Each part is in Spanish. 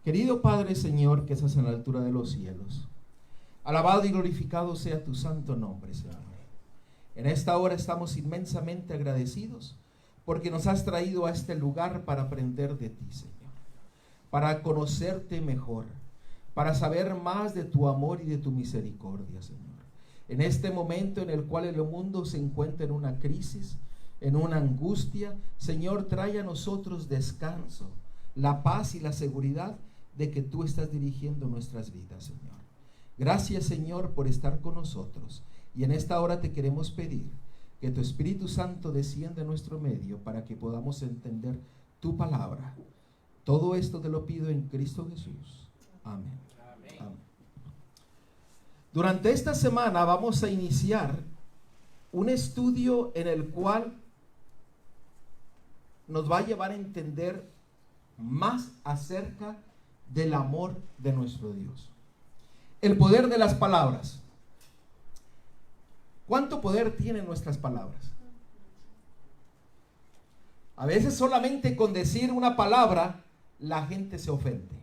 Querido Padre, Señor, que estás en la altura de los cielos, alabado y glorificado sea tu santo nombre, Señor. En esta hora estamos inmensamente agradecidos porque nos has traído a este lugar para aprender de ti, Señor, para conocerte mejor, para saber más de tu amor y de tu misericordia, Señor. En este momento en el cual el mundo se encuentra en una crisis, en una angustia, Señor, trae a nosotros descanso, la paz y la seguridad de que tú estás dirigiendo nuestras vidas, Señor. Gracias, Señor, por estar con nosotros. Y en esta hora te queremos pedir que tu Espíritu Santo descienda en nuestro medio para que podamos entender tu palabra. Todo esto te lo pido en Cristo Jesús. Amén. Amén. Amén. Durante esta semana vamos a iniciar un estudio en el cual nos va a llevar a entender más acerca del amor de nuestro Dios. El poder de las palabras. ¿Cuánto poder tienen nuestras palabras? A veces solamente con decir una palabra la gente se ofende.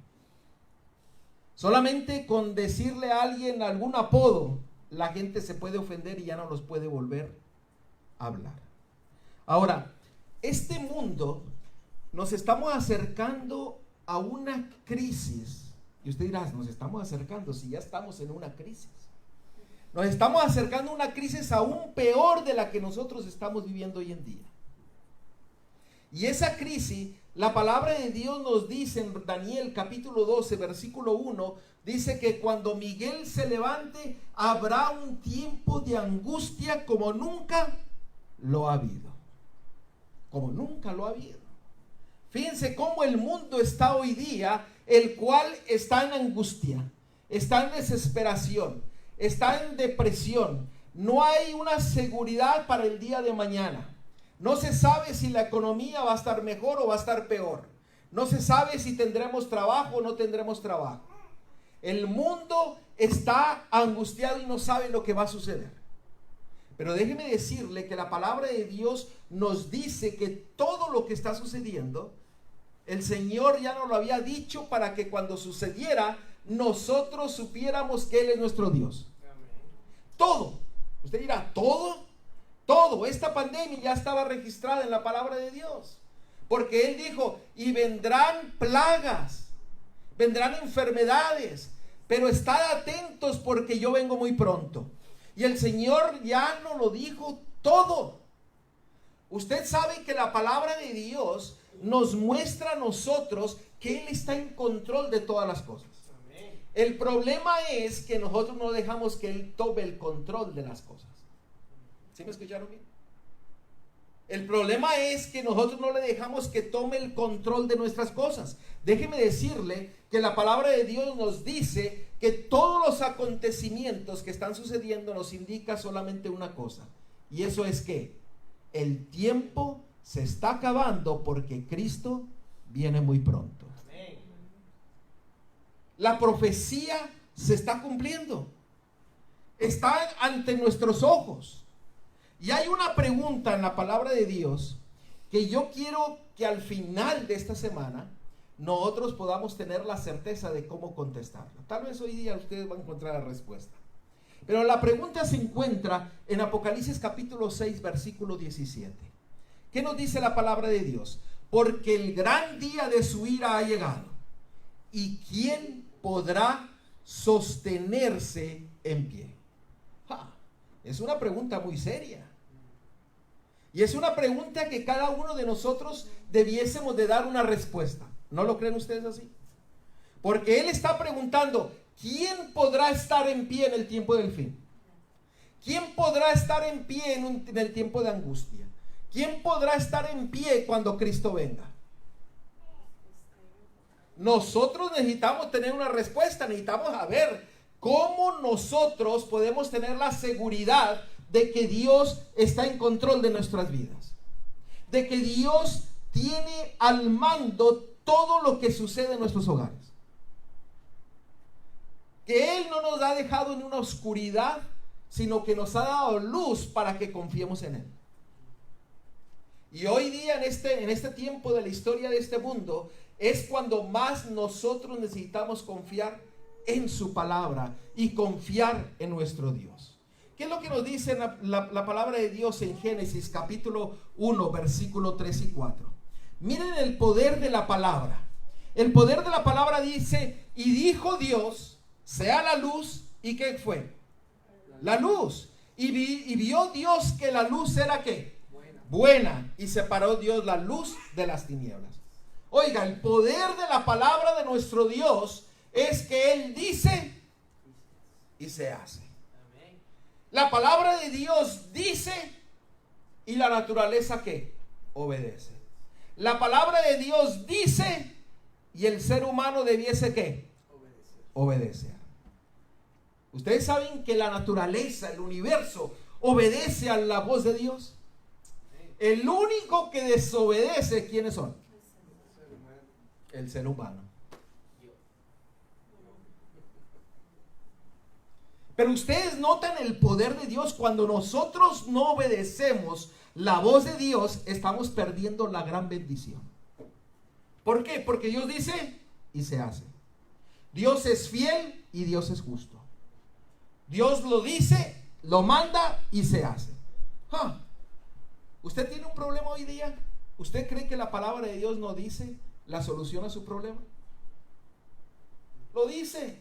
Solamente con decirle a alguien algún apodo la gente se puede ofender y ya no los puede volver a hablar. Ahora, este mundo nos estamos acercando a una crisis. Y usted dirá, nos estamos acercando si ya estamos en una crisis. Nos estamos acercando a una crisis aún peor de la que nosotros estamos viviendo hoy en día. Y esa crisis, la palabra de Dios nos dice en Daniel capítulo 12, versículo 1, dice que cuando Miguel se levante, habrá un tiempo de angustia como nunca lo ha habido. Como nunca lo ha habido. Fíjense cómo el mundo está hoy día, el cual está en angustia, está en desesperación, está en depresión. No hay una seguridad para el día de mañana. No se sabe si la economía va a estar mejor o va a estar peor. No se sabe si tendremos trabajo o no tendremos trabajo. El mundo está angustiado y no sabe lo que va a suceder. Pero déjeme decirle que la palabra de Dios nos dice que todo lo que está sucediendo, el Señor ya nos lo había dicho para que cuando sucediera, nosotros supiéramos que Él es nuestro Dios. Todo. Usted dirá, ¿todo? Todo. Esta pandemia ya estaba registrada en la palabra de Dios. Porque Él dijo, y vendrán plagas, vendrán enfermedades, pero estad atentos porque yo vengo muy pronto. Y el Señor ya nos lo dijo todo. Usted sabe que la palabra de Dios nos muestra a nosotros que Él está en control de todas las cosas. El problema es que nosotros no dejamos que Él tome el control de las cosas. ¿Sí me escucharon bien? El problema es que nosotros no le dejamos que tome el control de nuestras cosas. Déjeme decirle que la palabra de Dios nos dice que todos los acontecimientos que están sucediendo nos indica solamente una cosa. Y eso es que el tiempo se está acabando porque Cristo viene muy pronto. Amén. La profecía se está cumpliendo. Está ante nuestros ojos. Y hay una pregunta en la palabra de Dios que yo quiero que al final de esta semana nosotros podamos tener la certeza de cómo contestarla. Tal vez hoy día ustedes van a encontrar la respuesta. Pero la pregunta se encuentra en Apocalipsis capítulo 6, versículo 17. ¿Qué nos dice la palabra de Dios? Porque el gran día de su ira ha llegado. ¿Y quién podrá sostenerse en pie? Es una pregunta muy seria. Y es una pregunta que cada uno de nosotros debiésemos de dar una respuesta. ¿No lo creen ustedes así? Porque Él está preguntando, ¿quién podrá estar en pie en el tiempo del fin? ¿Quién podrá estar en pie en el tiempo de angustia? ¿Quién podrá estar en pie cuando Cristo venga? Nosotros necesitamos tener una respuesta, necesitamos saber cómo nosotros podemos tener la seguridad de que Dios está en control de nuestras vidas, de que Dios tiene al mando todo lo que sucede en nuestros hogares, que Él no nos ha dejado en una oscuridad, sino que nos ha dado luz para que confiemos en Él. Y hoy día en este tiempo de la historia de este mundo, es cuando más nosotros necesitamos confiar en su palabra y confiar en nuestro Dios. ¿Qué es lo que nos dice la palabra de Dios en Génesis capítulo 1, versículo 3 y 4? Miren el poder de la palabra. El poder de la palabra dice: y dijo Dios, sea la luz. ¿Y qué fue? La luz. Y vio Dios que la luz era ¿qué? Buena. Y separó Dios la luz de las tinieblas. Oiga, el poder de la palabra de nuestro Dios es que Él dice y se hace. La palabra de Dios dice y la naturaleza ¿qué? Obedece. La palabra de Dios dice y el ser humano debiese ¿qué? Obedecer. Ustedes saben que la naturaleza, el universo, obedece a la voz de Dios. El único que desobedece, ¿quiénes son? El ser humano. Pero ustedes notan el poder de Dios. Cuando nosotros no obedecemos la voz de Dios, estamos perdiendo la gran bendición. ¿Por qué? Porque Dios dice y se hace. Dios es fiel y Dios es justo. Dios lo dice, lo manda y se hace. ¿Usted tiene un problema hoy día? ¿Usted cree que la palabra de Dios no dice la solución a su problema? Lo dice.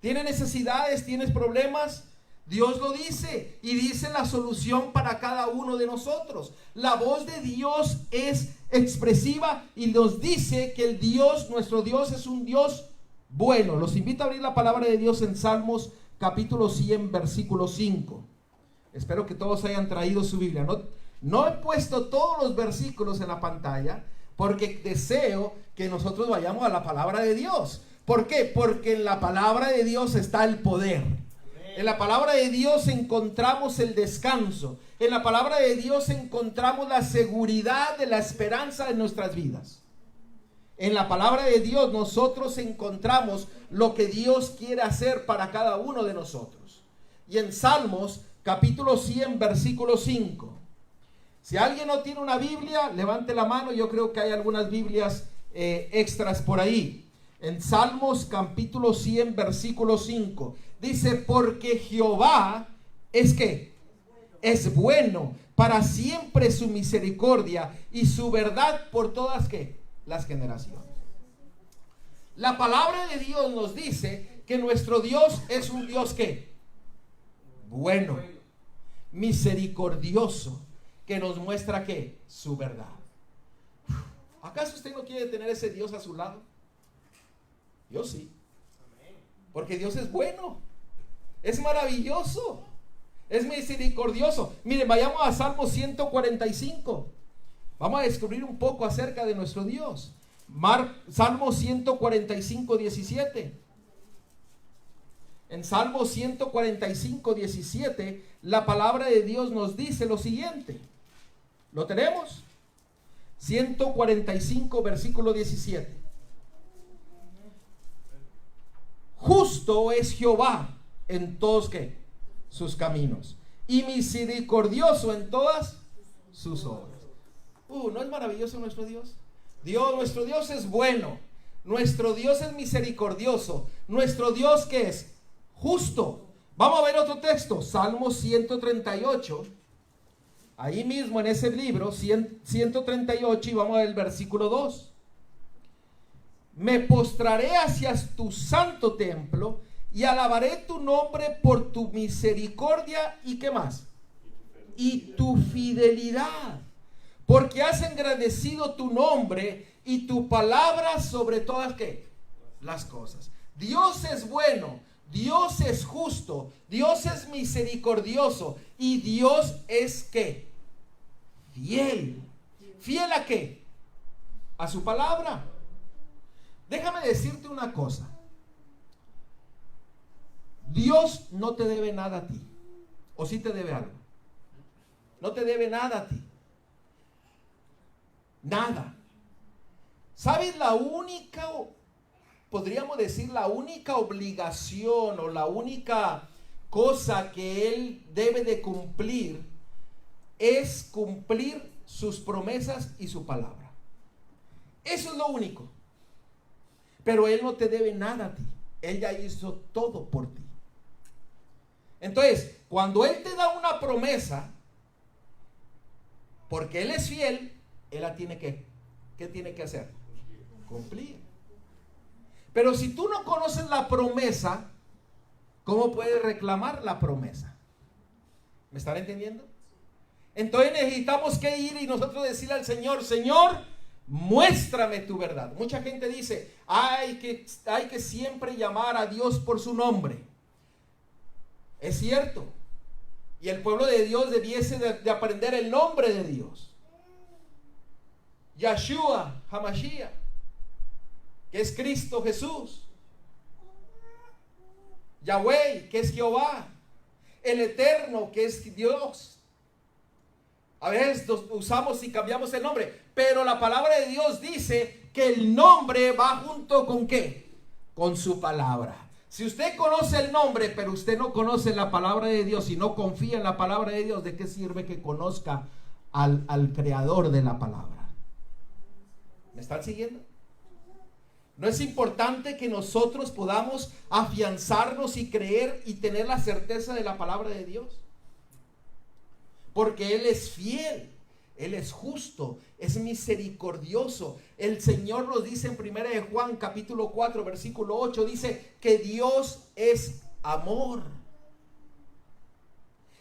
¿Tiene necesidades? ¿Tienes problemas? Dios lo dice y dice la solución para cada uno de nosotros. La voz de Dios es expresiva y nos dice que el Dios, nuestro Dios, es un Dios bueno. Los invito a abrir la palabra de Dios en Salmos capítulo 100, versículo 5. Espero que todos hayan traído su Biblia. No he puesto todos los versículos en la pantalla porque deseo que nosotros vayamos a la palabra de Dios. ¿Por qué? Porque en la palabra de Dios está el poder. En la palabra de Dios encontramos el descanso. En la palabra de Dios encontramos la seguridad de la esperanza de nuestras vidas. En la palabra de Dios nosotros encontramos lo que Dios quiere hacer para cada uno de nosotros. Y en Salmos capítulo 100, versículo 5. Si alguien no tiene una Biblia, levante la mano. Yo creo que hay algunas Biblias extras por ahí. En Salmos capítulo 100, versículo 5. Dice: porque Jehová es ¿qué? Es bueno, para siempre su misericordia y su verdad por todas ¿qué? Las generaciones. La palabra de Dios nos dice que nuestro Dios es un Dios ¿qué? Bueno, misericordioso, que nos muestra ¿qué? Su verdad. ¿Acaso usted no quiere tener ese Dios a su lado? Yo sí. Porque Dios es bueno, es maravilloso, es misericordioso. Miren, vayamos a Salmo 145. Vamos a descubrir un poco acerca de nuestro Dios. Salmo 145, 17. En Salmo 145, 17, la palabra de Dios nos dice lo siguiente. ¿Lo tenemos? 145, versículo 17. Justo es Jehová en todos ¿qué? Sus caminos, y misericordioso en todas sus obras. ¿No es maravilloso nuestro Dios? Nuestro Dios es bueno, nuestro Dios es misericordioso, nuestro Dios ¿qué es? Justo. Vamos a ver otro texto, Salmo 138, ahí mismo en ese libro, 138, y vamos a ver el versículo 2. Me postraré hacia tu santo templo y alabaré tu nombre por tu misericordia y ¿qué más? Y tu fidelidad, porque has engrandecido tu nombre y tu palabra sobre todas ¿qué? Las cosas. Dios es bueno, Dios es justo, Dios es misericordioso y Dios es ¿qué? Fiel. ¿Fiel a qué? A su palabra. Déjame decirte una cosa. Dios no te debe nada a ti. ¿O sí te debe algo? No te debe nada a ti. Nada. ¿Sabes la única, podríamos decir, la única obligación o la única cosa que Él debe de cumplir es cumplir sus promesas y su palabra? Eso es lo único. Pero Él no te debe nada a ti. Él ya hizo todo por ti. Entonces, cuando Él te da una promesa, porque Él es fiel, Él la tiene que, ¿qué tiene que hacer? Cumplir. Pero si tú no conoces la promesa, ¿cómo puedes reclamar la promesa? ¿Me están entendiendo? Entonces necesitamos que ir y nosotros decirle al Señor, Señor, muéstrame tu verdad. Mucha gente dice, hay que siempre llamar a Dios por su nombre. Es cierto. Y el pueblo de Dios debiese de aprender el nombre de Dios. Yeshua, Hamashiach, que es Cristo Jesús. Yahweh, que es Jehová. El Eterno, que es Dios. A veces usamos y cambiamos el nombre, pero la palabra de Dios dice que el nombre va junto con ¿qué? Con su palabra. Si usted conoce el nombre, pero usted no conoce la palabra de Dios y no confía en la palabra de Dios, ¿de qué sirve que conozca al creador de la palabra? ¿Me están siguiendo? ¿No es importante que nosotros podamos afianzarnos y creer y tener la certeza de la palabra de Dios? Porque Él es fiel, Él es justo, es misericordioso. El Señor nos dice en 1 de Juan capítulo 4 versículo 8, dice que Dios es amor.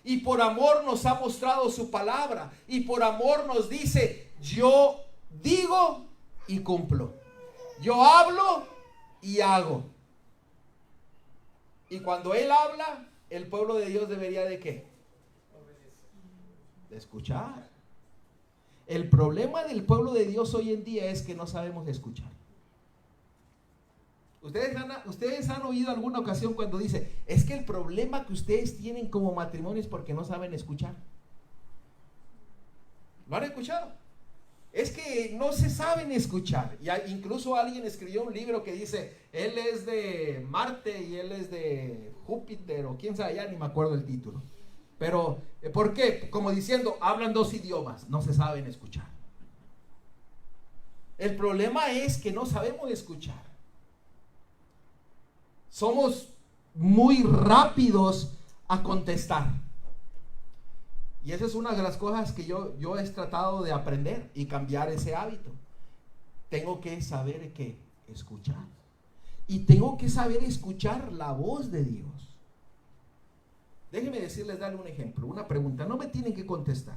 Y por amor nos ha mostrado su palabra. Y por amor nos dice, yo digo y cumplo. Yo hablo y hago. Y cuando Él habla, el pueblo de Dios debería ¿de qué? De escuchar. El problema del pueblo de Dios hoy en día es que no sabemos escuchar. Ustedes han oído alguna ocasión cuando dice, es que el problema que ustedes tienen como matrimonio es porque no saben escuchar. ¿Lo han escuchado? Es que no se saben escuchar. Y incluso alguien escribió un libro que dice, él es de Marte y él es de Júpiter o quién sabe, ya ni me acuerdo el título. Pero, ¿por qué? Como diciendo, hablan dos idiomas, no se saben escuchar. El problema es que no sabemos escuchar. Somos muy rápidos a contestar. Y esa es una de las cosas que yo he tratado de aprender y cambiar ese hábito. Tengo que saber que escuchar. Y tengo que saber escuchar la voz de Dios. Déjenme decirles, darle un ejemplo, una pregunta. No me tienen que contestar.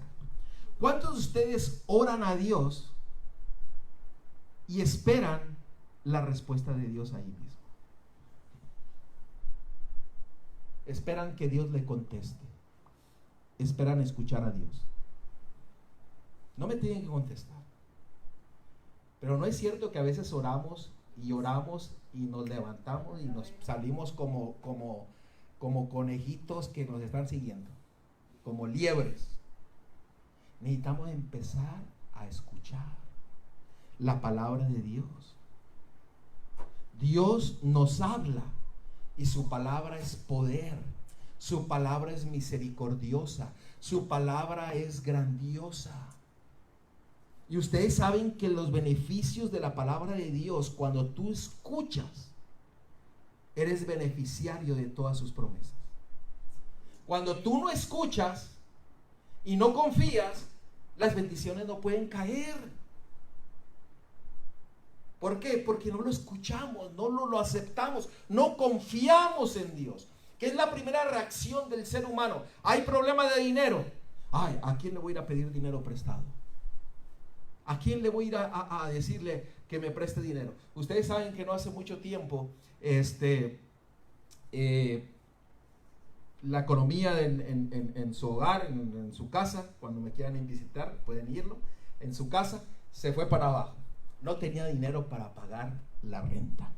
¿Cuántos de ustedes oran a Dios y esperan la respuesta de Dios ahí mismo? Esperan que Dios le conteste. Esperan escuchar a Dios. No me tienen que contestar. Pero no es cierto que a veces oramos y nos levantamos y nos salimos como conejitos que nos están siguiendo, como liebres. Necesitamos empezar a escuchar la palabra de Dios. Dios nos habla y su palabra es poder, su palabra es misericordiosa, su palabra es grandiosa. Y ustedes saben que los beneficios de la palabra de Dios, cuando tú escuchas, eres beneficiario de todas sus promesas. Cuando tú no escuchas y no confías, las bendiciones no pueden caer. ¿Por qué? Porque no lo escuchamos, no lo aceptamos, no confiamos en Dios. ¿Qué es la primera reacción del ser humano? Hay problema de dinero. Ay, ¿a quién le voy a ir a pedir dinero prestado? ¿A quién le voy a ir a decirle que me preste dinero? Ustedes saben que no hace mucho tiempo la economía en su hogar, en su casa, cuando me quieran visitar, pueden irlo, en su casa, se fue para abajo. No tenía dinero para pagar la renta.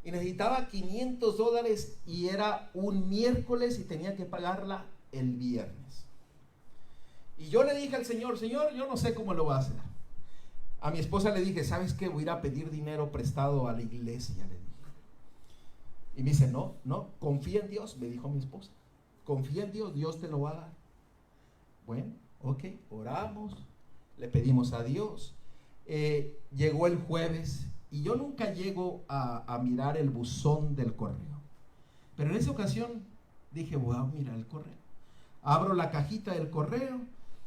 Y necesitaba $500 y era un miércoles y tenía que pagarla el viernes. Y yo le dije al Señor, yo no sé cómo lo voy a hacer. A mi esposa le dije, ¿sabes qué? Voy a ir a pedir dinero prestado a la iglesia, le dije. Y me dice, no, confía en Dios, me dijo mi esposa. Confía en Dios, Dios te lo va a dar. Bueno, ok, oramos, le pedimos a Dios. llegó el jueves y yo nunca llego a mirar el buzón del correo. Pero en esa ocasión dije, voy a mirar el correo. Abro la cajita del correo,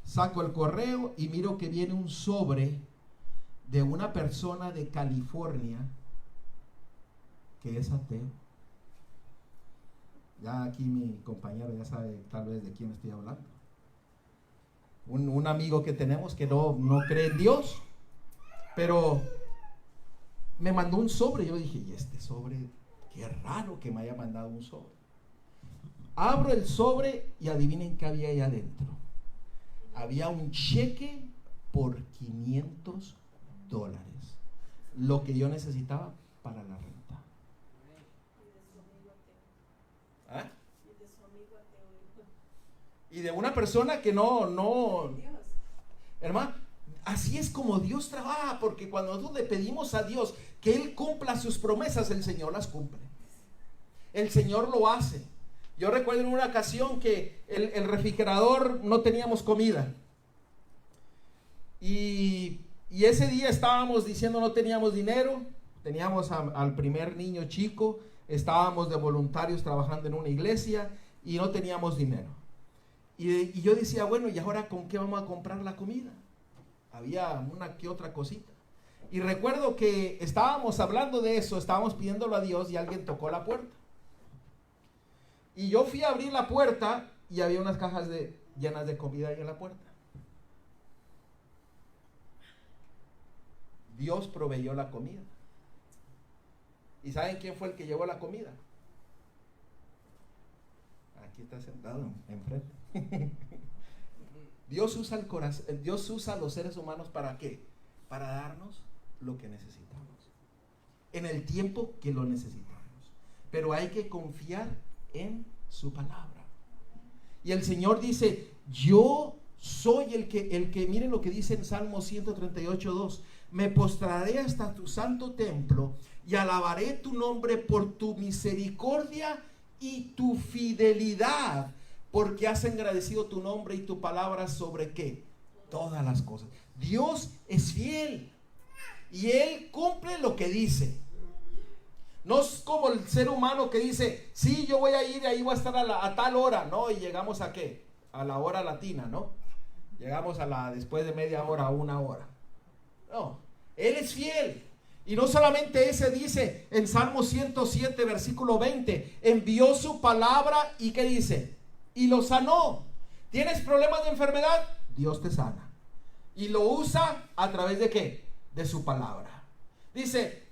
saco el correo y miro que viene un sobre de una persona de California que es ateo. Ya aquí mi compañero ya sabe tal vez de quién estoy hablando. Un amigo que tenemos que no cree en Dios, pero me mandó un sobre. Yo dije, ¿y este sobre? Qué raro que me haya mandado un sobre. Abro el sobre y adivinen qué había ahí adentro. Había un cheque por $500, lo que yo necesitaba para la renta. ¿Ah? Y de una persona que no, hermano, así es como Dios trabaja, porque cuando nosotros le pedimos a Dios que Él cumpla sus promesas, el Señor las cumple. El Señor lo hace. Yo recuerdo en una ocasión que el refrigerador no teníamos comida. Y ese día estábamos diciendo no teníamos dinero. Teníamos al primer niño chico. Estábamos de voluntarios trabajando en una iglesia y no teníamos dinero. Y yo decía, bueno, ¿y ahora con qué vamos a comprar la comida? Había una que otra cosita. Y recuerdo que estábamos hablando de eso, estábamos pidiéndolo a Dios y alguien tocó la puerta. Y yo fui a abrir la puerta y había unas cajas llenas de comida ahí en la puerta. Dios proveyó la comida. ¿Y saben quién fue el que llevó la comida? Aquí está sentado enfrente. Dios usa el corazón, Dios usa a los seres humanos ¿para qué? Para darnos lo que necesitamos. En el tiempo que lo necesitamos. Pero hay que confiar en su palabra. Y el Señor dice, yo soy el que miren lo que dice en Salmo 138:2. Me postraré hasta tu santo templo y alabaré tu nombre por tu misericordia y tu fidelidad, porque has engrandecido tu nombre y tu palabra sobre ¿qué? Todas las cosas. Dios es fiel y Él cumple lo que dice. No es como el ser humano que dice, sí, yo voy a ir, ahí voy a estar a tal hora, ¿no? Y llegamos a ¿qué? A la hora latina, ¿no? Llegamos después de media hora, 1 hora. No, Él es fiel. Y no solamente ese dice en Salmo 107, versículo 20, envió su palabra y ¿qué dice? Y lo sanó. ¿Tienes problemas de enfermedad? Dios te sana. Y lo usa a través de ¿qué? De su palabra. Dice,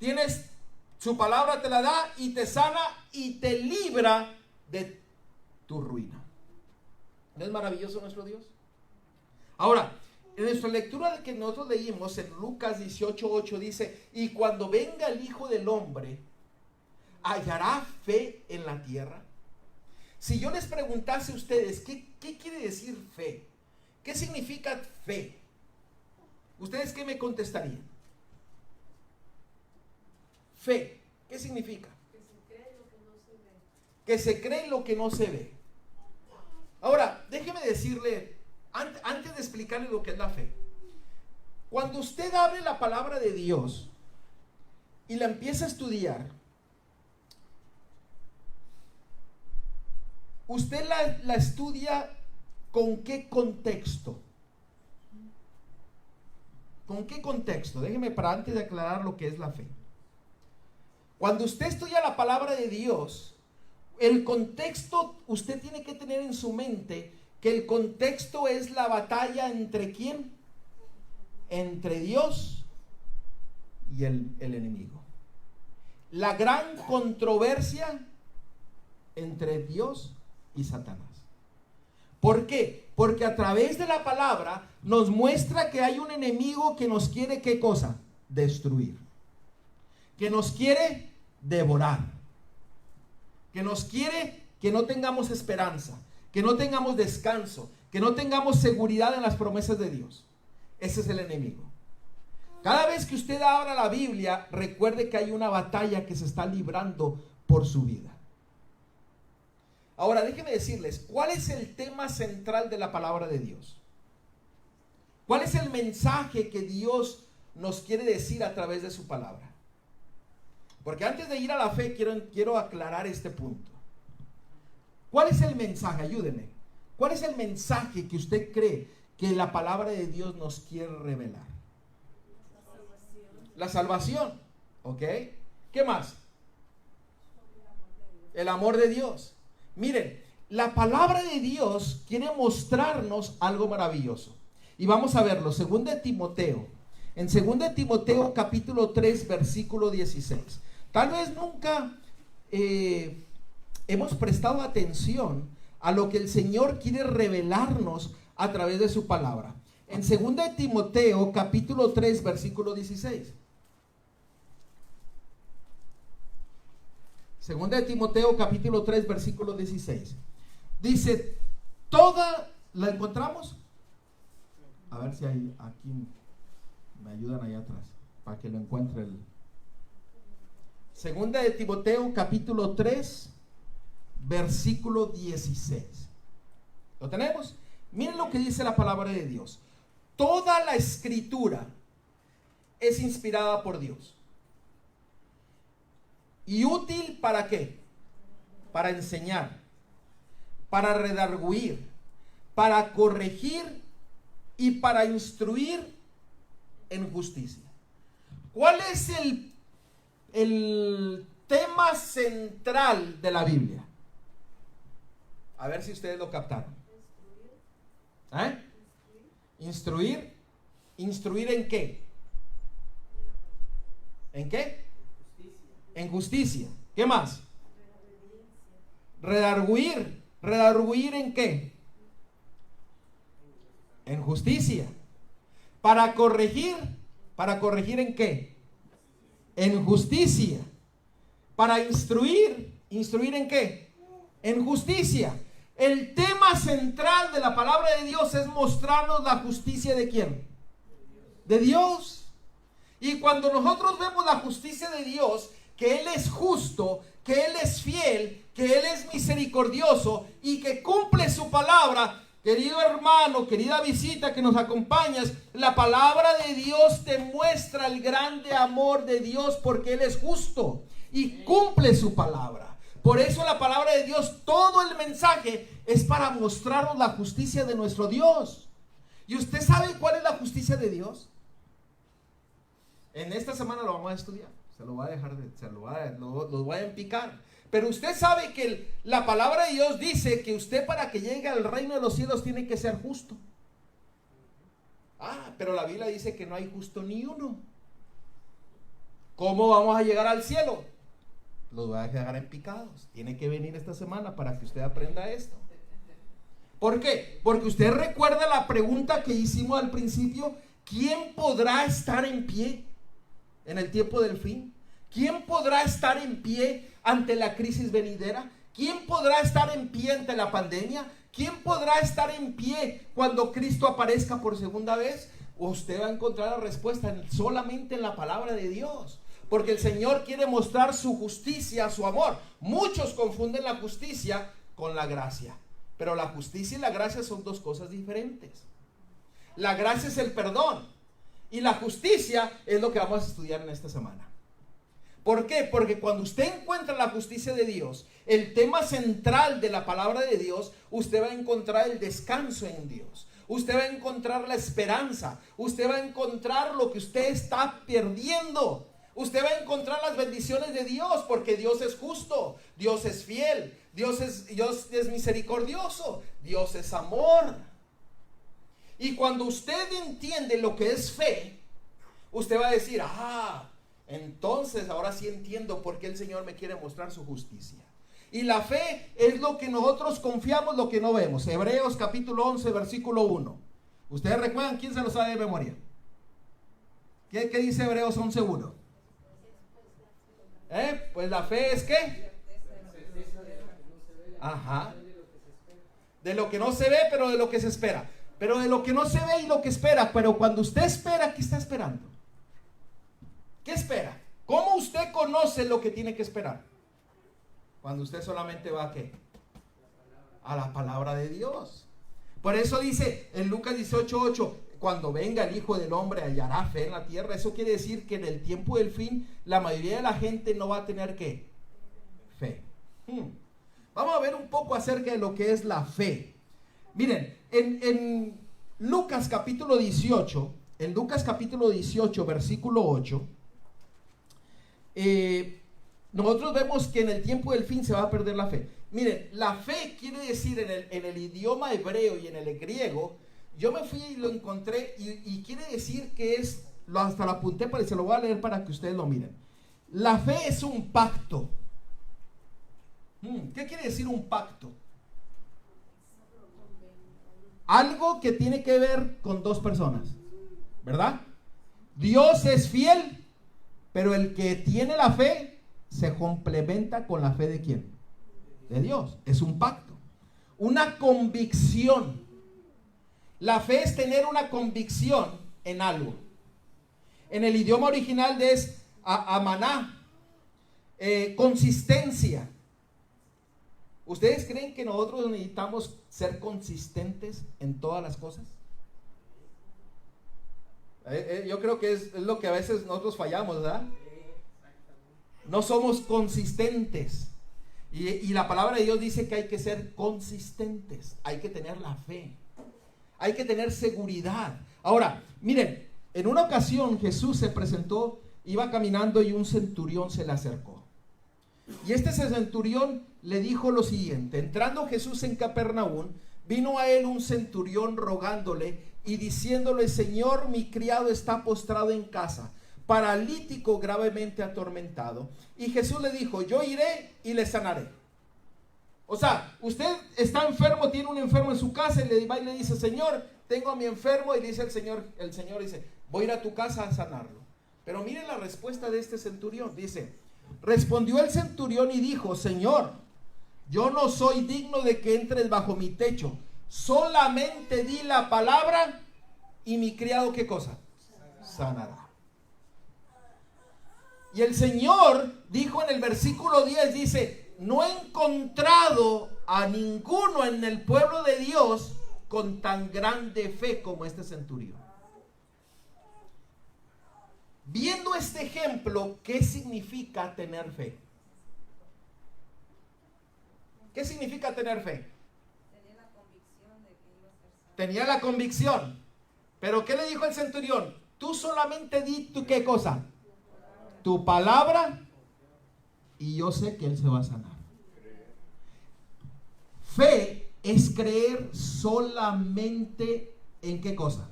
su palabra te la da y te sana y te libra de tu ruina. ¿No es maravilloso nuestro Dios? Ahora, en nuestra lectura que nosotros leímos en Lucas 18:8 dice, y cuando venga el Hijo del Hombre, ¿hallará fe en la tierra? Si yo les preguntase a ustedes, ¿qué quiere decir fe? ¿Qué significa fe? ¿Ustedes qué me contestarían? Fe, ¿qué significa? Que se cree lo que no se ve. Ahora, déjeme decirle, antes de explicarle lo que es la fe, cuando usted abre la palabra de Dios y la empieza a estudiar, usted la estudia ¿con qué contexto? ¿Con qué contexto? Déjeme para antes de aclarar lo que es la fe. Cuando usted estudia la palabra de Dios, el contexto, usted tiene que tener en su mente que el contexto es la batalla entre ¿quién? Entre Dios y el enemigo. La gran controversia entre Dios y Satanás. ¿Por qué? Porque a través de la palabra nos muestra que hay un enemigo que nos quiere ¿qué cosa? Destruir. Que nos quiere devorar. Que nos quiere que no tengamos esperanza, que no tengamos descanso, que no tengamos seguridad en las promesas de Dios. Ese es el enemigo. Cada vez que usted abra la Biblia, recuerde que hay una batalla que se está librando por su vida. Ahora, déjenme decirles, ¿cuál es el tema central de la palabra de Dios? ¿Cuál es el mensaje que Dios nos quiere decir a través de su palabra. Porque antes de ir a la fe, quiero aclarar este punto. ¿Cuál es el mensaje? Ayúdeme. ¿Cuál es el mensaje que usted cree que la palabra de Dios nos quiere revelar? La salvación. ¿Ok? ¿Qué más? El amor de Dios. Miren, la palabra de Dios quiere mostrarnos algo maravilloso. Y vamos a verlo, 2 de Timoteo. En 2 de Timoteo capítulo 3, versículo 16. Tal vez nunca hemos prestado atención a lo que el Señor quiere revelarnos a través de su palabra. En 2 de Timoteo capítulo 3, versículo 16. 2 de Timoteo capítulo 3, versículo 16. Dice, ¿la encontramos? A ver si hay aquí, me ayudan allá atrás, para que lo encuentre. 2 de Timoteo capítulo 3, versículo 16. ¿Lo tenemos? Miren lo que dice la palabra de Dios. Toda la escritura es inspirada por Dios. ¿Y útil para qué? Para enseñar, para redarguir, para corregir y para instruir en justicia. ¿Cuál es el tema central de la Biblia? A ver si ustedes lo captaron. Instruir. ¿Instruir en qué? ¿En qué? En justicia. ¿Qué más? Redarguir. ¿Redarguir en qué? En justicia. Para corregir. ¿Para corregir en qué? En justicia. Para instruir. ¿Instruir en qué? En justicia. El tema central de la palabra de Dios es mostrarnos la justicia de ¿quién? De Dios. Y cuando nosotros vemos la justicia de Dios, que Él es justo, que Él es fiel, que Él es misericordioso y que cumple su palabra, querido hermano, querida visita que nos acompañas, la palabra de Dios te muestra el grande amor de Dios porque Él es justo y cumple su palabra. Por eso la palabra de Dios, todo el mensaje es para mostrarnos la justicia de nuestro Dios. ¿Y usted sabe cuál es la justicia de Dios? En esta semana lo vamos a estudiar. Se lo voy a dejar, lo voy a empicar. Pero usted sabe que la palabra de Dios dice que usted para que llegue al reino de los cielos tiene que ser justo. Pero la Biblia dice que no hay justo ni uno. ¿Cómo vamos a llegar al cielo? Los voy a dejar empicados. Tiene que venir esta semana para que usted aprenda esto. ¿Por qué? Porque usted recuerda la pregunta que hicimos al principio. ¿Quién podrá estar en pie en el tiempo del fin? ¿Quién podrá estar en pie ante la crisis venidera? ¿Quién podrá estar en pie ante la pandemia? ¿Quién podrá estar en pie cuando Cristo aparezca por segunda vez? Usted va a encontrar la respuesta solamente en la palabra de Dios. Porque el Señor quiere mostrar su justicia, su amor. Muchos confunden la justicia con la gracia. Pero la justicia y la gracia son dos cosas diferentes. La gracia es el perdón. Y la justicia es lo que vamos a estudiar en esta semana. ¿Por qué? Porque cuando usted encuentra la justicia de Dios, el tema central de la palabra de Dios, usted va a encontrar el descanso en Dios. Usted va a encontrar la esperanza. Usted va a encontrar lo que usted está perdiendo. Usted va a encontrar las bendiciones de Dios, porque Dios es justo, Dios es fiel, Dios es misericordioso, Dios es amor. Y cuando usted entiende lo que es fe, usted va a decir, entonces ahora sí entiendo por qué el Señor me quiere mostrar su justicia. Y la fe es lo que nosotros confiamos, lo que no vemos. Hebreos capítulo 11, versículo 1. ¿Ustedes recuerdan? ¿Quién se lo sabe de memoria? ¿Qué dice Hebreos 11, 1? Pues la fe es ¿qué? De lo que no se ve, pero de lo que se espera. Pero de lo que no se ve y lo que espera. Pero cuando usted espera, ¿qué está esperando? ¿Qué espera? ¿Cómo usted conoce lo que tiene que esperar? Cuando usted solamente va ¿a qué? A la palabra de Dios. Por eso dice en Lucas 18:8, cuando venga el Hijo del Hombre hallará fe en la tierra. Eso quiere decir que en el tiempo del fin la mayoría de la gente no va a tener ¿qué? Fe. Vamos a ver un poco acerca de lo que es la fe. Miren, en Lucas capítulo 18, versículo 8, nosotros vemos que en el tiempo del fin se va a perder la fe. Miren, la fe quiere decir en el idioma hebreo y en el griego, yo me fui y lo encontré y quiere decir que es, hasta lo apunté, pero se lo voy a leer para que ustedes lo miren. La fe es un pacto. ¿Qué quiere decir un pacto? Algo que tiene que ver con dos personas, ¿verdad? Dios es fiel, pero el que tiene la fe se complementa con la fe ¿de quién? De Dios. Es un pacto, una convicción. La fe es tener una convicción en algo. En el idioma original es amaná, consistencia. ¿Ustedes creen que nosotros necesitamos ser consistentes en todas las cosas? Yo creo que es lo que a veces nosotros fallamos, ¿verdad? No somos consistentes. Y la palabra de Dios dice que hay que ser consistentes. Hay que tener la fe. Hay que tener seguridad. Ahora, miren, en una ocasión Jesús se presentó, iba caminando y un centurión se le acercó. Y este centurión le dijo lo siguiente: entrando Jesús en Capernaum, vino a él un centurión rogándole y diciéndole: Señor, mi criado está postrado en casa, paralítico, gravemente atormentado. Y Jesús le dijo: yo iré y le sanaré. O sea, usted está enfermo, tiene un enfermo en su casa y le va y le dice: Señor, tengo a mi enfermo. Y dice el Señor dice: voy a ir a tu casa a sanarlo. Pero miren la respuesta de este centurión. Dice: respondió el centurión y dijo: Señor, yo no soy digno de que entres bajo mi techo. Solamente di la palabra y mi criado, ¿qué cosa? Sanará. Y el Señor dijo en el versículo 10, dice: no he encontrado a ninguno en el pueblo de Dios con tan grande fe como este centurión. Viendo este ejemplo, ¿qué significa tener fe? ¿Qué significa tener fe? Tenía la convicción de que iba a ser sanado. Tenía la convicción. Pero ¿qué le dijo el centurión? Tú solamente di tu ¿qué cosa? Tu palabra y yo sé que él se va a sanar. Fe es creer solamente ¿en qué cosa?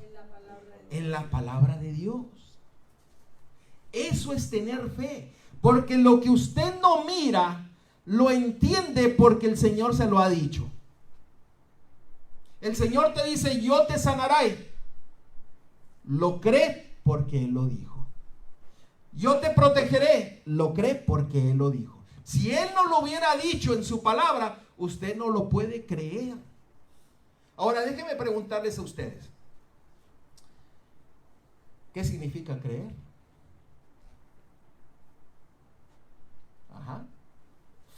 En la palabra de Dios. Eso es tener fe. Porque lo que usted no mira, lo entiende porque el Señor se lo ha dicho. El Señor te dice: yo te sanaré. Lo cree porque Él lo dijo. Yo te protegeré. Lo cree porque Él lo dijo. Si Él no lo hubiera dicho en su palabra, usted no lo puede creer. Ahora déjenme preguntarles a ustedes: ¿qué significa creer? Ajá.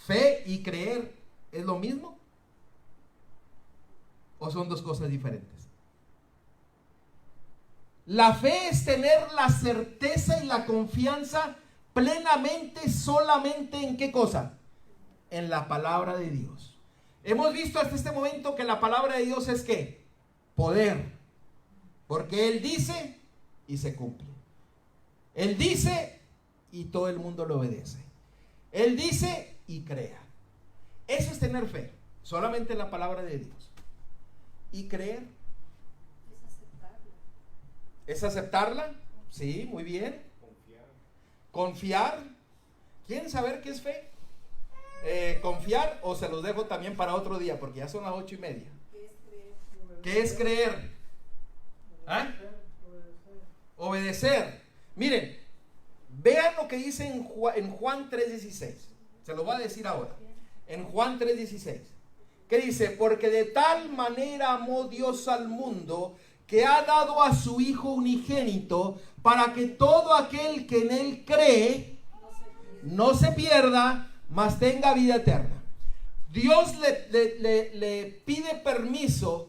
¿Fe y creer es lo mismo? ¿O son dos cosas diferentes? La fe es tener la certeza y la confianza plenamente solamente ¿en qué cosa? En la palabra de Dios. Hemos visto hasta este momento que la palabra de Dios es ¿qué? Poder. Porque Él dice y se cumple. Él dice y todo el mundo lo obedece. Él dice y crea. Eso es tener fe, solamente en la palabra de Dios. Y creer es aceptarla. Sí, muy bien. Confiar. ¿Quieren saber qué es fe? Confiar, o se los dejo también para otro día, porque ya son las 8:30. ¿Qué es creer? ¿Ah? Obedecer. Miren, vean lo que dice en Juan 3:16. Se lo voy a decir ahora. En Juan 3:16. ¿Qué dice? Porque de tal manera amó Dios al mundo, que ha dado a su Hijo unigénito, para que todo aquel que en Él cree no se pierda, mas tenga vida eterna. Dios le pide permiso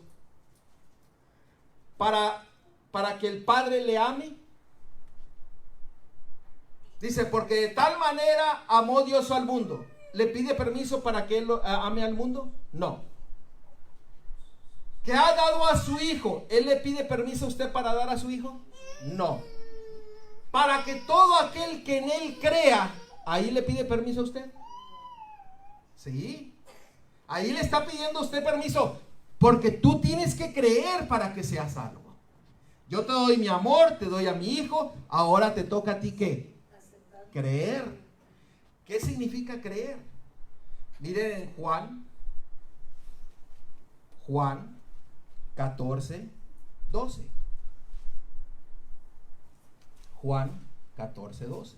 para para que el Padre le ame? Dice, porque de tal manera amó Dios al mundo. ¿Le pide permiso para que Él ame al mundo? No. ¿Que ha dado a su hijo? ¿Él le pide permiso a usted para dar a su hijo? No. Para que todo aquel que en Él crea, ¿ahí le pide permiso a usted? Sí. Ahí le está pidiendo a usted permiso, porque tú tienes que creer para que seas salvo. Yo te doy mi amor, te doy a mi hijo, ahora te toca a ti ¿qué? Creer. ¿Qué significa creer? Miren en Juan 14, 12. Juan 14, 12.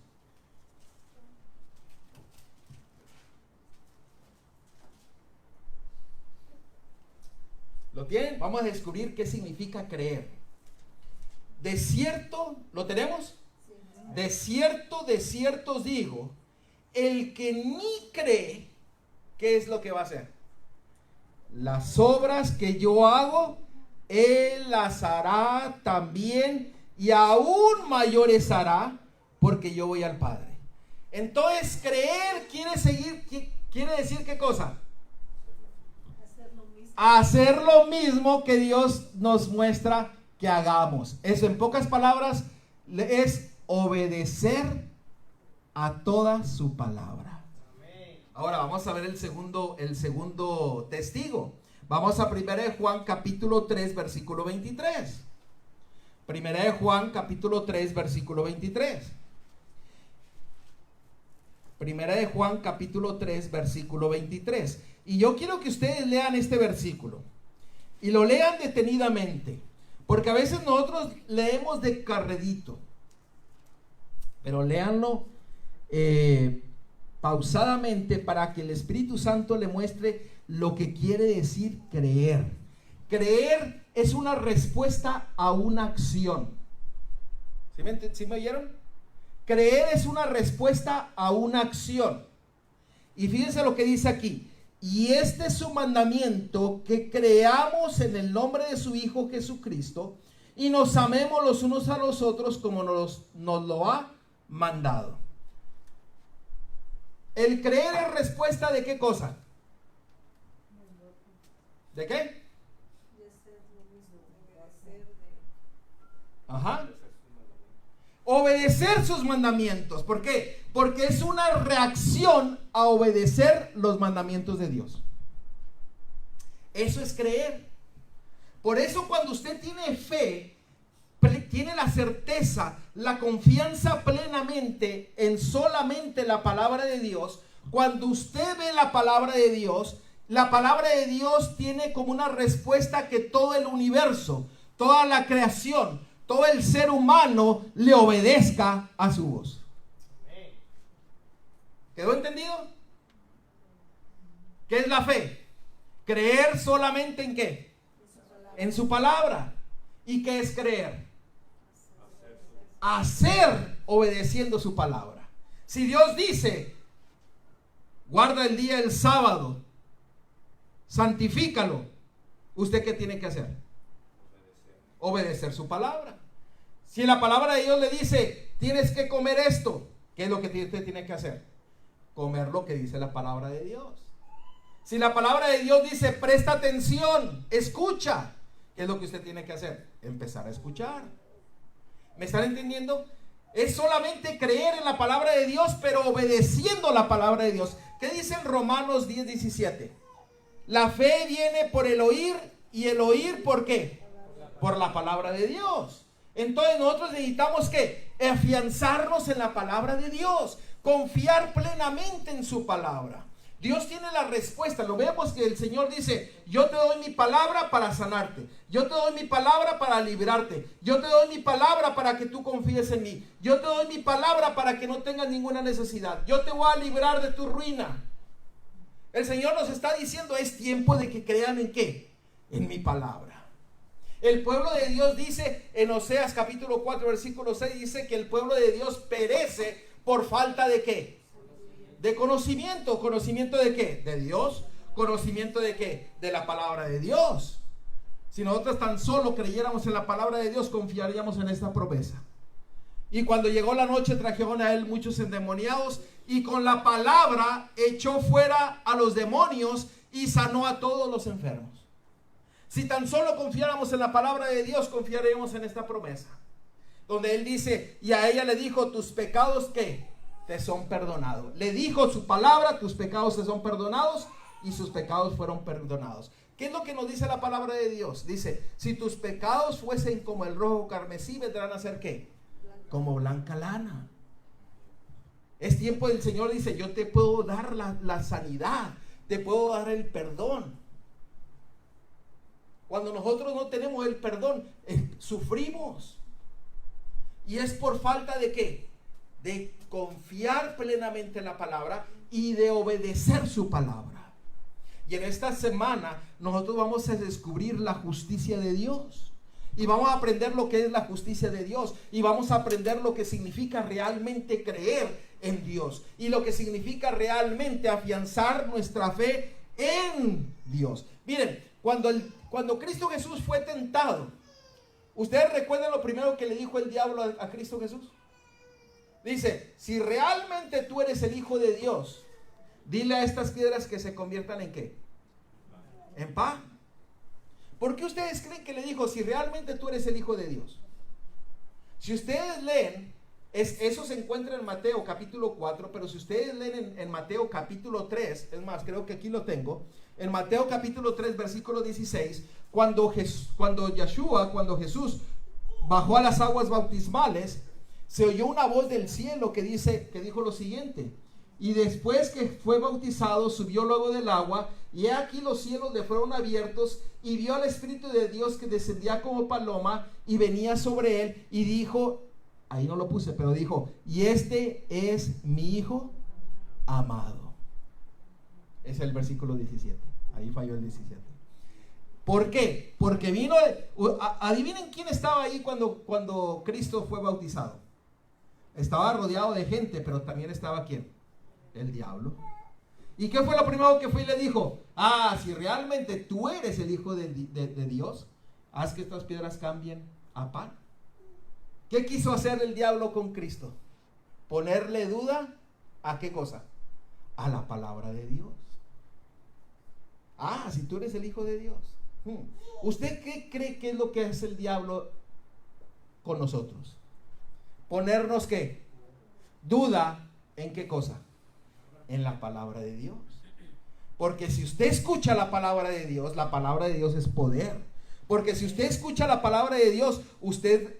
¿Lo tienen? Vamos a descubrir qué significa creer. De cierto, ¿lo tenemos? De cierto os digo, el que ni cree, ¿qué es lo que va a hacer? Las obras que yo hago, Él las hará también, y aún mayores hará, porque yo voy al Padre. Entonces, creer quiere decir ¿qué cosa? Hacer lo mismo que Dios nos muestra que hagamos. Eso, en pocas palabras, es obedecer a toda su palabra. Ahora vamos a ver el segundo testigo. Vamos a 1 Juan capítulo 3 versículo 23. 1 Juan capítulo 3 versículo 23. 1 Juan capítulo 3 versículo 23. Y yo quiero que ustedes lean este versículo y lo lean detenidamente, porque a veces nosotros leemos de carrerito, pero léanlo pausadamente para que el Espíritu Santo le muestre lo que quiere decir creer. Creer es una respuesta a una acción. ¿Sí me oyeron? Creer es una respuesta a una acción. Y fíjense lo que dice aquí. Y este es su mandamiento, que creamos en el nombre de su Hijo Jesucristo y nos amemos los unos a los otros como nos lo ha mandado. El creer es respuesta de ¿qué cosa? ¿De qué? Ajá. Obedecer sus mandamientos. ¿Por qué? Porque es una reacción a obedecer los mandamientos de Dios. Eso es creer. Por eso cuando usted tiene fe, tiene la certeza, la confianza plenamente en solamente la palabra de Dios. Cuando usted ve la palabra de Dios tiene como una respuesta que todo el universo, toda la creación, todo el ser humano le obedezca a su voz. ¿Quedó entendido? ¿Qué es la fe? Creer solamente ¿en qué? En su palabra. ¿Y qué es creer? Hacer obedeciendo su palabra. Si Dios dice, guarda el día del sábado, santifícalo, ¿usted qué tiene que hacer? Obedecer su palabra. Si la palabra de Dios le dice, tienes que comer esto, ¿qué es lo que usted tiene que hacer? Comer lo que dice la palabra de Dios. Si la palabra de Dios dice, presta atención, escucha, ¿qué es lo que usted tiene que hacer? Empezar a escuchar. ¿Me están entendiendo? Es solamente creer en la palabra de Dios, pero obedeciendo la palabra de Dios. ¿Qué dice en Romanos 10:17? La fe viene por el oír, y el oír ¿por qué? Por la palabra de Dios. Entonces nosotros necesitamos ¿qué? Afianzarnos en la palabra de Dios, confiar plenamente en su palabra. Dios tiene la respuesta. Lo vemos que el Señor dice, yo te doy mi palabra para sanarte, yo te doy mi palabra para librarte, yo te doy mi palabra para que tú confíes en mí, yo te doy mi palabra para que no tengas ninguna necesidad, yo te voy a librar de tu ruina. El Señor nos está diciendo, es tiempo de que crean ¿en qué? En mi palabra. El pueblo de Dios dice en Oseas capítulo 4 versículo 6, dice que el pueblo de Dios perece por falta de ¿qué? De conocimiento. ¿Conocimiento de qué? De Dios. ¿Conocimiento de qué? De la palabra de Dios. Si nosotros tan solo creyéramos en la palabra de Dios, confiaríamos en esta promesa. Y cuando llegó la noche, trajeron a él muchos endemoniados, y con la palabra echó fuera a los demonios y sanó a todos los enfermos. Si tan solo confiáramos en la palabra de Dios, confiaríamos en esta promesa, donde él dice, y a ella le dijo, tus pecados, ¿qué? Te son perdonados. Le dijo su palabra, tus pecados te son perdonados, y sus pecados fueron perdonados. ¿Qué es lo que nos dice la palabra de Dios? Dice, si tus pecados fuesen como el rojo carmesí, vendrán a ser ¿qué? Como blanca lana. Es tiempo del Señor, dice, yo te puedo dar la sanidad, te puedo dar el perdón. Cuando nosotros no tenemos el perdón, sufrimos. Y es por falta de ¿qué? De confiar plenamente en la palabra y de obedecer su palabra. Y en esta semana nosotros vamos a descubrir la justicia de Dios. Y vamos a aprender lo que es la justicia de Dios. Y vamos a aprender lo que significa realmente creer en Dios. Y lo que significa realmente afianzar nuestra fe en Dios. Miren, cuando Cristo Jesús fue tentado, ¿ustedes recuerdan lo primero que le dijo el diablo a Cristo Jesús? Dice, si realmente tú eres el Hijo de Dios, dile a estas piedras que se conviertan ¿en qué? En pan. ¿Por qué ustedes creen que le dijo, si realmente tú eres el Hijo de Dios? Si ustedes leen, eso se encuentra en Mateo capítulo 4, pero si ustedes leen en Mateo capítulo 3, es más, creo que aquí lo tengo, en Mateo capítulo 3, versículo 16, cuando Jesús bajó a las aguas bautismales, se oyó una voz del cielo que dijo lo siguiente: y después que fue bautizado, subió luego del agua, y he aquí los cielos le fueron abiertos, y vio al Espíritu de Dios que descendía como paloma y venía sobre él, y dijo, ahí no lo puse, pero dijo, y este es mi Hijo amado. Es el versículo 17, ahí falló el 17. ¿Por qué? Porque vino, adivinen quién estaba ahí cuando Cristo fue bautizado. Estaba rodeado de gente, pero también estaba ¿quién? El diablo. ¿Y qué fue lo primero que fue y le dijo? Si realmente tú eres el Hijo de Dios, haz que estas piedras cambien a pan. ¿Qué quiso hacer el diablo con Cristo? Ponerle duda ¿a qué cosa? A la palabra de Dios. Si tú eres el Hijo de Dios. ¿Usted qué cree que es lo que hace el diablo con nosotros? Ponernos ¿qué? Duda ¿en qué cosa? En la palabra de Dios. Porque si usted escucha la palabra de Dios es poder. Porque si usted escucha la palabra de Dios, usted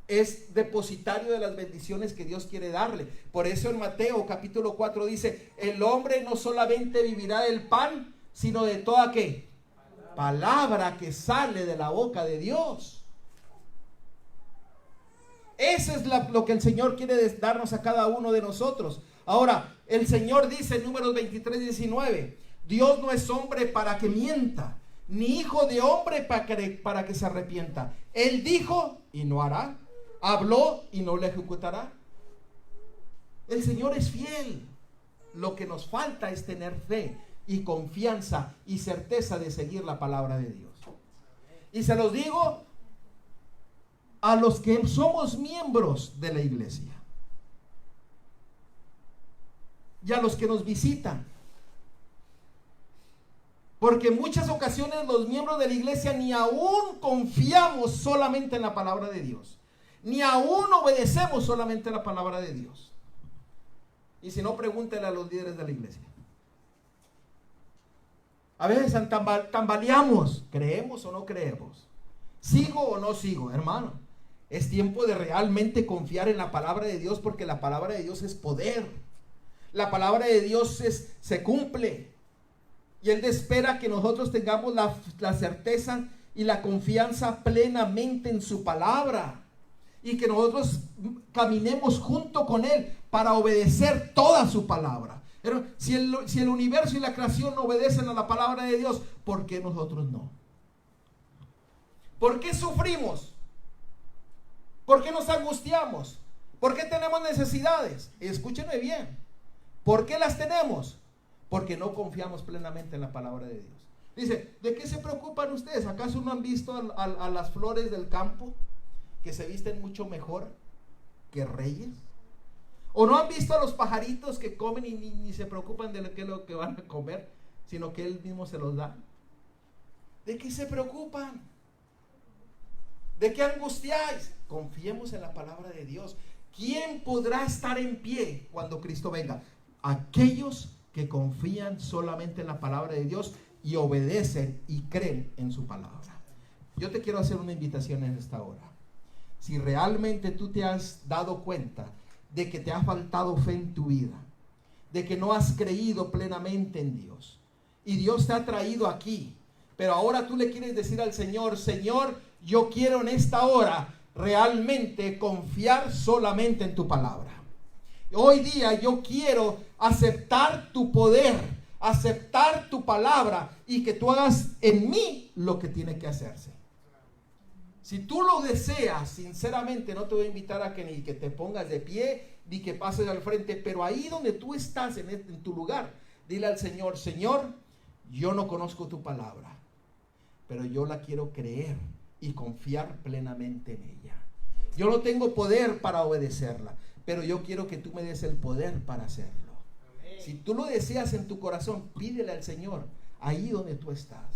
es depositario de las bendiciones que Dios quiere darle. Por eso en Mateo capítulo 4 dice, el hombre no solamente vivirá del pan, sino de toda ¿qué? Palabra que sale de la boca de Dios. Eso es lo que el Señor quiere darnos a cada uno de nosotros. Ahora, el Señor dice en Números 23:19, Dios no es hombre para que mienta, ni hijo de hombre para que se arrepienta. Él dijo y no hará, habló y no lo ejecutará. El Señor es fiel. Lo que nos falta es tener fe y confianza y certeza de seguir la palabra de Dios. Y se los digo a los que somos miembros de la iglesia y a los que nos visitan, porque en muchas ocasiones los miembros de la iglesia ni aún confiamos solamente en la palabra de Dios, ni aún obedecemos solamente la palabra de Dios. Y si no, pregúntele a los líderes de la iglesia. A veces tambaleamos, ¿creemos o no creemos? ¿Sigo o no sigo? Hermano, es tiempo de realmente confiar en la palabra de Dios, porque la palabra de Dios es poder. La palabra de Dios se cumple. Y Él espera que nosotros tengamos la certeza y la confianza plenamente en su palabra. Y que nosotros caminemos junto con Él para obedecer toda su palabra. Pero si el universo y la creación no obedecen a la palabra de Dios, ¿por qué nosotros no? ¿Por qué sufrimos? ¿Por qué nos angustiamos? ¿Por qué tenemos necesidades? Escúchenme bien. ¿Por qué las tenemos? Porque no confiamos plenamente en la palabra de Dios. Dice, ¿de qué se preocupan ustedes? ¿Acaso no han visto a las flores del campo que se visten mucho mejor que reyes? ¿O no han visto a los pajaritos que comen y ni se preocupan de lo que van a comer, sino que Él mismo se los da? ¿De qué se preocupan? ¿De qué angustiáis? Confiemos en la palabra de Dios. ¿Quién podrá estar en pie cuando Cristo venga? Aquellos que confían solamente en la palabra de Dios y obedecen y creen en su palabra. Yo te quiero hacer una invitación en esta hora. Si realmente tú te has dado cuenta de que te ha faltado fe en tu vida, de que no has creído plenamente en Dios, y Dios te ha traído aquí, pero ahora tú le quieres decir al Señor, Señor, yo quiero en esta hora realmente confiar solamente en tu palabra. Hoy día yo quiero aceptar tu poder, aceptar tu palabra y que tú hagas en mí lo que tiene que hacerse. Si tú lo deseas, sinceramente, no te voy a invitar a que ni que te pongas de pie, ni que pases al frente, pero ahí donde tú estás, en tu lugar, dile al Señor, Señor, yo no conozco tu palabra, pero yo la quiero creer y confiar plenamente en ella. Yo no tengo poder para obedecerla, pero yo quiero que tú me des el poder para hacerlo. Si tú lo deseas en tu corazón, pídele al Señor, ahí donde tú estás.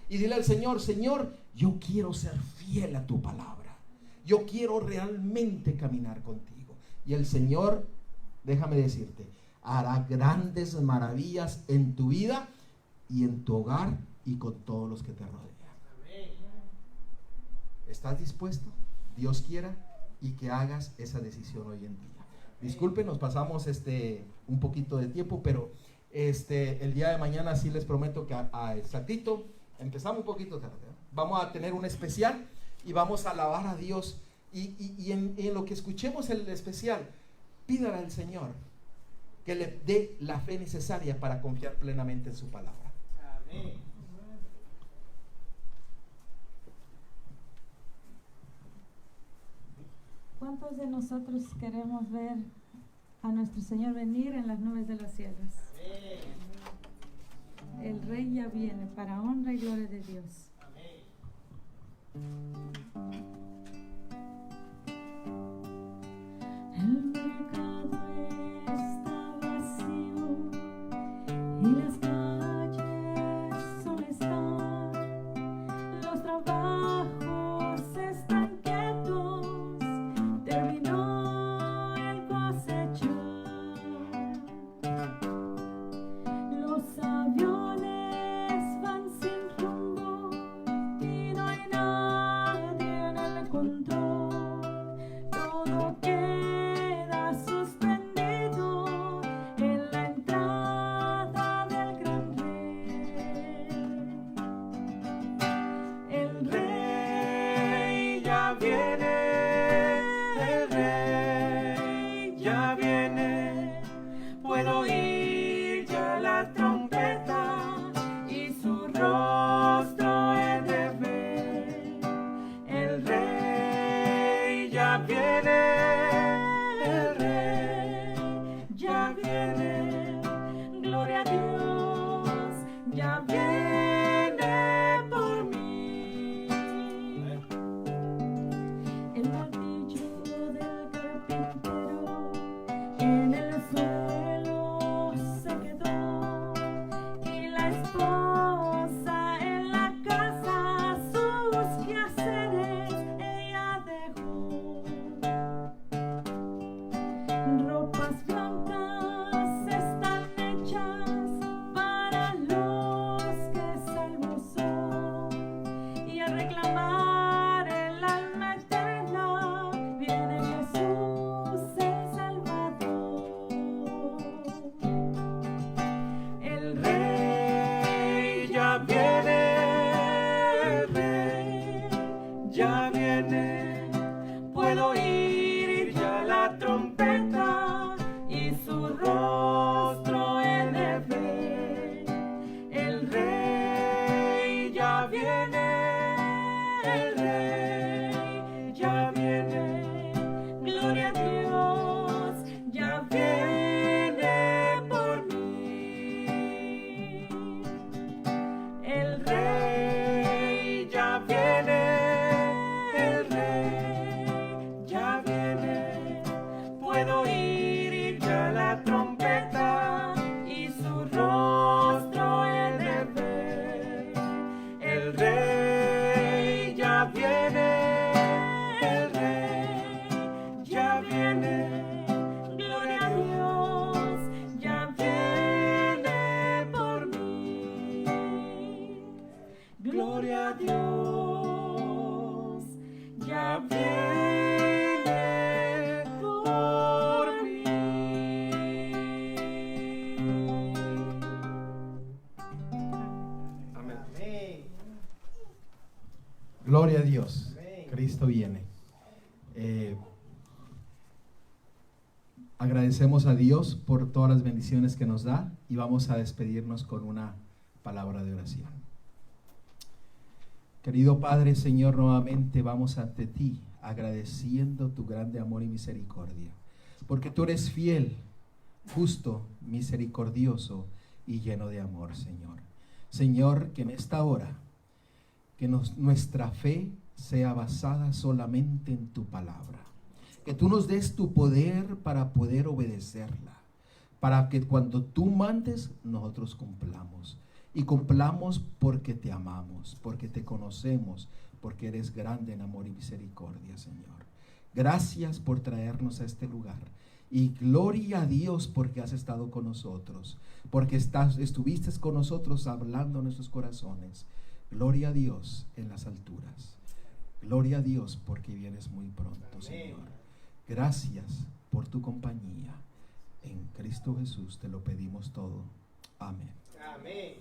Y dile al Señor, Señor, yo quiero ser fiel a tu palabra. Yo quiero realmente caminar contigo. Y el Señor, déjame decirte, hará grandes maravillas en tu vida y en tu hogar y con todos los que te rodean. ¿Estás dispuesto? Dios quiera y que hagas esa decisión hoy en día. Disculpen, nos pasamos un poquito de tiempo, pero el día de mañana sí les prometo que a exactito, empezamos un poquito tarde, ¿eh? Vamos a tener un especial y vamos a alabar a Dios y en lo que escuchemos el especial, pídale al Señor que le dé la fe necesaria para confiar plenamente en su palabra. Amén. ¿Cuántos de nosotros queremos ver a nuestro Señor venir en las nubes de los cielos? El Rey ya viene para honra y gloria de Dios. El mercado está vacío y las calles son están, los trabajos están quietos, terminó el cosechar, los aviones van sin rumbo y no hay nadie en el control, todo queda suspendido en la entrada del gran rey. El rey ya viene, el rey ya viene, puedo oír ya la trompeta y su rostro he de ver. El rey ya viene, el rey ya viene, gloria a Dios, ya viene por mí. El martillo del carpintero en el suelo se quedó y la esposa en la casa sus quehaceres ella dejó. Ropas blancas están hechas para los Dios ya viene por mí. Amén. Gloria a Dios. Cristo viene. Agradecemos a Dios por todas las bendiciones que nos da y vamos a despedirnos con una palabra de oración. Querido Padre, Señor, nuevamente vamos ante ti agradeciendo tu grande amor y misericordia, porque tú eres fiel, justo, misericordioso y lleno de amor, Señor. Señor, que en esta hora, que nuestra fe sea basada solamente en tu palabra. Que tú nos des tu poder para poder obedecerla, para que cuando tú mandes, nosotros cumplamos. Y cumplamos porque te amamos, porque te conocemos, porque eres grande en amor y misericordia, Señor. Gracias por traernos a este lugar. Y gloria a Dios porque has estado con nosotros, porque estuviste con nosotros hablando en nuestros corazones. Gloria a Dios en las alturas. Gloria a Dios porque vienes muy pronto, Señor. Gracias por tu compañía. En Cristo Jesús te lo pedimos todo. Amén. Amén.